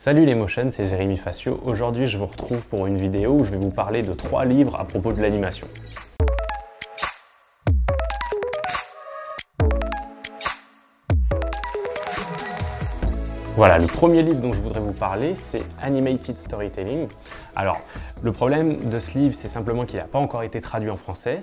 Salut les motions, c'est Jérémy Facio. Aujourd'hui, je vous retrouve pour une vidéo où je vais vous parler de 3 livres à propos de l'animation. Voilà, le premier livre dont je voudrais vous parler, c'est Animated Storytelling. Alors, le problème de ce livre, c'est simplement qu'il n'a pas encore été traduit en français.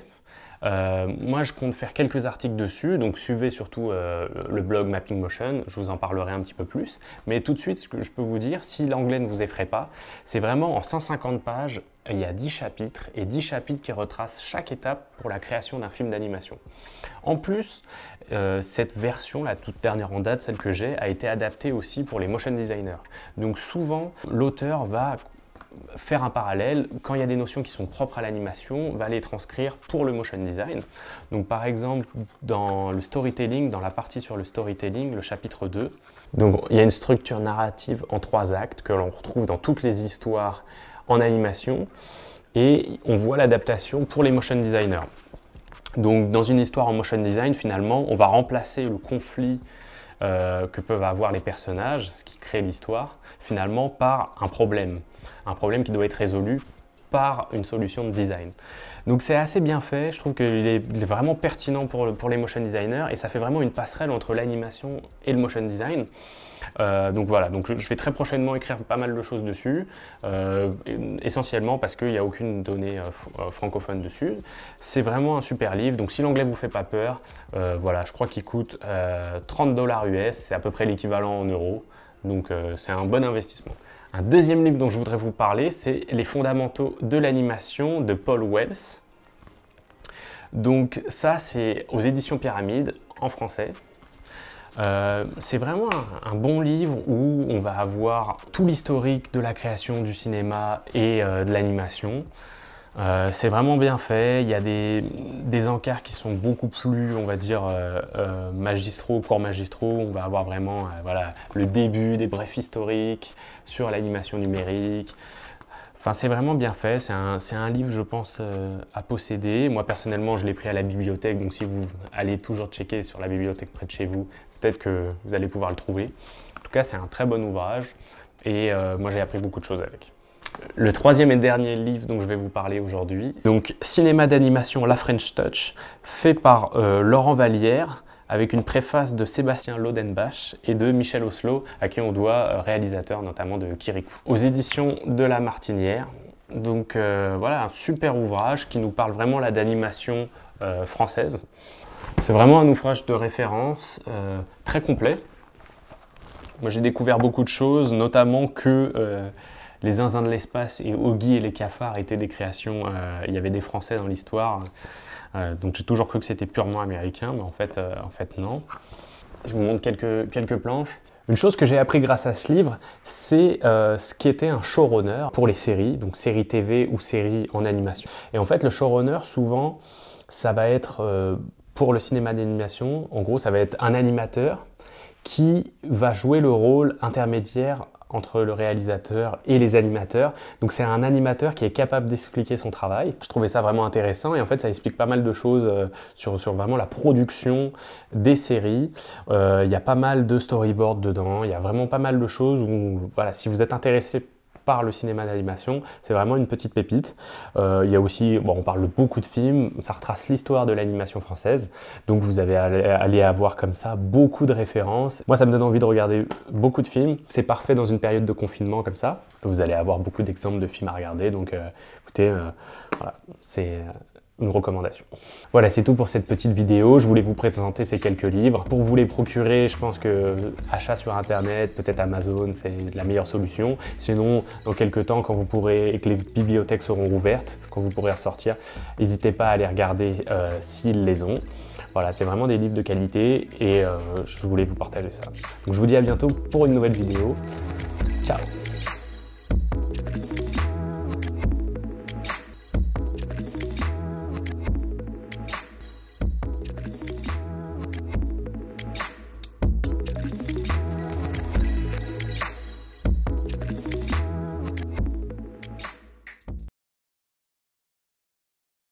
Moi, je compte faire quelques articles dessus, donc suivez surtout le blog Mapping Motion, je vous en parlerai un petit peu plus. Mais tout de suite, ce que je peux vous dire, si l'anglais ne vous effraie pas, c'est vraiment en 150 pages, il y a 10 chapitres, et 10 chapitres qui retracent chaque étape pour la création d'un film d'animation. En plus, cette version, la toute dernière en date, celle que j'ai, a été adaptée aussi pour les motion designers. Donc souvent, l'auteur va faire un parallèle, quand il y a des notions qui sont propres à l'animation, va les transcrire pour le motion design. Donc par exemple, dans le storytelling, dans la partie sur le storytelling, le chapitre 2, donc il y a une structure narrative en 3 actes que l'on retrouve dans toutes les histoires en animation, et on voit l'adaptation pour les motion designers. Donc dans une histoire en motion design, finalement, on va remplacer le conflit que peuvent avoir les personnages, ce qui crée l'histoire, finalement par un problème qui doit être résolu par une solution de design. Donc c'est assez bien fait, je trouve qu'il est vraiment pertinent pour les motion designers et ça fait vraiment une passerelle entre l'animation et le motion design. Donc voilà, donc je vais très prochainement écrire pas mal de choses dessus, essentiellement parce qu'il n'y a aucune donnée francophone dessus. C'est vraiment un super livre, donc si l'anglais vous fait pas peur, voilà, je crois qu'il coûte 30 $ US, c'est à peu près l'équivalent en euros, donc c'est un bon investissement. Un deuxième livre dont je voudrais vous parler, c'est Les fondamentaux de l'animation de Paul Wells. Donc ça, c'est aux éditions Pyramide, en français. C'est vraiment un bon livre où on va avoir tout l'historique de la création du cinéma et de l'animation. C'est vraiment bien fait, il y a des encarts qui sont beaucoup plus, on va dire, magistraux, corps magistraux. On va avoir vraiment voilà, le début des brefs historiques sur l'animation numérique. Enfin, c'est vraiment bien fait, c'est un livre, je pense, à posséder. Moi, personnellement, je l'ai pris à la bibliothèque, donc si vous allez toujours checker sur la bibliothèque près de chez vous, peut-être que vous allez pouvoir le trouver. En tout cas, c'est un très bon ouvrage et moi, j'ai appris beaucoup de choses avec. Le troisième et dernier livre dont je vais vous parler aujourd'hui, donc Cinéma d'animation La French Touch, fait par Laurent Vallière, avec une préface de Sébastien Lodenbach et de Michel Oslo, à qui on doit, réalisateur notamment de Kirikou. Aux éditions de La Martinière. Donc voilà, un super ouvrage qui nous parle vraiment là d'animation française. C'est vraiment un ouvrage de référence très complet. Moi j'ai découvert beaucoup de choses, notamment que les Zinzins de l'espace et Oggy et les cafards étaient des créations, il y avait des Français dans l'histoire. Donc j'ai toujours cru que c'était purement américain, mais en fait non. Je vous montre quelques planches. Une chose que j'ai appris grâce à ce livre, c'est ce qui était un showrunner pour les séries, donc séries TV ou séries en animation. Et en fait, le showrunner, souvent, ça va être, pour le cinéma d'animation, en gros, ça va être un animateur qui va jouer le rôle intermédiaire entre le réalisateur et les animateurs. Donc c'est un animateur qui est capable d'expliquer son travail. Je trouvais ça vraiment intéressant et en fait ça explique pas mal de choses sur vraiment la production des séries. Il y a pas mal de storyboards dedans, il y a vraiment pas mal de choses où voilà, si vous êtes intéressé par le cinéma d'animation, c'est vraiment une petite pépite. Il y a aussi, bon, on parle de beaucoup de films, ça retrace l'histoire de l'animation française, donc vous allez avoir comme ça beaucoup de références. Moi, ça me donne envie de regarder beaucoup de films. C'est parfait dans une période de confinement comme ça. Vous allez avoir beaucoup d'exemples de films à regarder, donc écoutez, voilà, c'est une recommandation. Voilà, c'est tout pour cette petite vidéo. Je voulais vous présenter ces quelques livres. Pour vous les procurer, je pense que achat sur internet, peut-être Amazon, c'est la meilleure solution. Sinon, dans quelques temps, quand vous pourrez et que les bibliothèques seront ouvertes, quand vous pourrez ressortir, n'hésitez pas à aller regarder s'ils les ont. Voilà, c'est vraiment des livres de qualité et je voulais vous partager ça. Donc je vous dis à bientôt pour une nouvelle vidéo. Ciao!